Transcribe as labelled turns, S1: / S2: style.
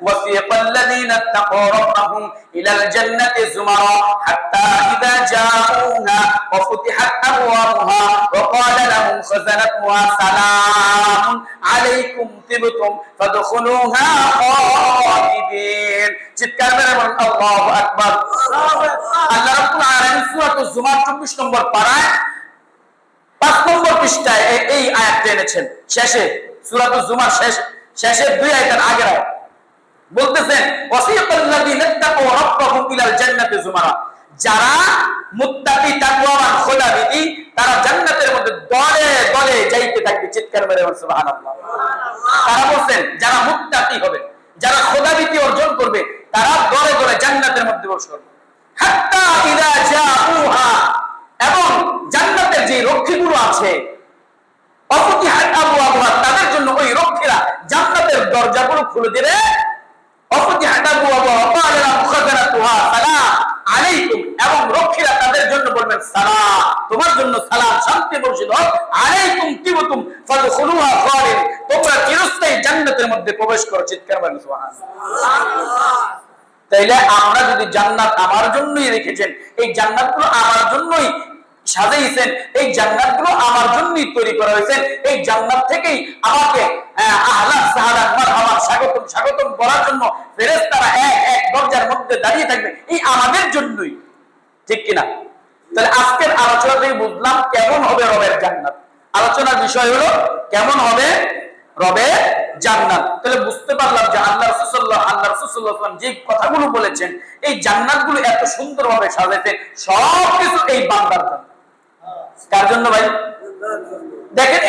S1: ওয়াসিয়াকাল্লাযীনা তাকাউ রাব্বাহুম ইলাল জান্নাতি যুমারা হাত্তা ইযা জাউহা ওয়া ফুতিহাত আবওয়াবুহা ওয়া ক্বালা লাহুম খাযানাতুহা সালামুন আলাইকুম তিবতুম ফাদখুলুহা খালিদিন। চিৎকার করে বলুন আল্লাহু আকবার। আল্লাহ রাব্বুল আলামিন সূরাতুজ জুমার 24 নম্বর পারায় 5 নম্বর পৃষ্ঠায় এই আয়াতটা এনেছেন। শেষে সূরাতুজ জুমার শেষের দুই আয়াতের আগের আয়াত বলতেছেন ওয়াসিয়াকাল্লাযীনা তাকাউ রাব্বাহুম ইলাল জান্নাতি যুমারা, যারা মুত্তাকি তাকওয়াবান খোদাবিদি তারা জান্নাতের মধ্যে দলে দলে যাইতে থাকবে। চিৎকার করে বলুন সুবহানাল্লাহ। তারা বলেন যারা মুত্তাকি হবে, যারা খোদাবিদি অর্জন করবে, তারা দলে দলে জান্নাতের মধ্যে প্রবেশ করবে। হাত্তা ইযা জাউহা, এবং জান্নাতের যে রক্ষীগুলো আছে অফুতিহাত আবওয়াবুহা, তাদের জন্য ওই রক্ষীরা জান্নাতের দরজাগুলো খুলে দিবে। অফুতিহাত আবওয়াবুহা ওয়া ক্বালা লাহুম খাযানাতুহা সালাম আলাইকুম, এবং রক্ষীরা তাদের জন্য বলবেন সালাম, তোমার জন্য সালাম, শান্তি বর্ষিত হোক। আলাইকুম তিবতুম ফাদখুলুহা খালিদিন, তোমরা চিরস্থায়ী জান্নাতের মধ্যে প্রবেশ করো। চিৎকার করে সুবহানাল্লাহ। তাইলে আমরা যদি জান্নাত আমার জন্যই রেখেছেন, এই জান্নাতগুলো আমার জন্যই সাজাইছেন, এই জান্নাতগুলো আমার জন্যই তৈরি করা হয়েছে, এই জান্নাত থেকেই আমাকে আহলান সাহাদান মারহাবা স্বাগতম স্বাগতম করার জন্য ফেরেশতারা এক এক দরজার মধ্যে দাঁড়িয়ে থাকবে, এই আমাদের জন্যই। ঠিক কিনা? তাহলে আজকের আলোচনা থেকে বুঝলাম কেমন হবে রবের জান্নাত। আলোচনার বিষয় হলো কেমন হবে রবের জান্নাত। তাহলে বুঝতে পারলাম যে আল্লাহ রাসূল সাল্লাল্লাহু যে কথাগুলো বলেছেন, এই জান্নাতগুলো এত সুন্দরভাবে সাজাইছেন, সবকিছু এই বান্দার জন্য। কার জন্য ভাই? দেখেন এই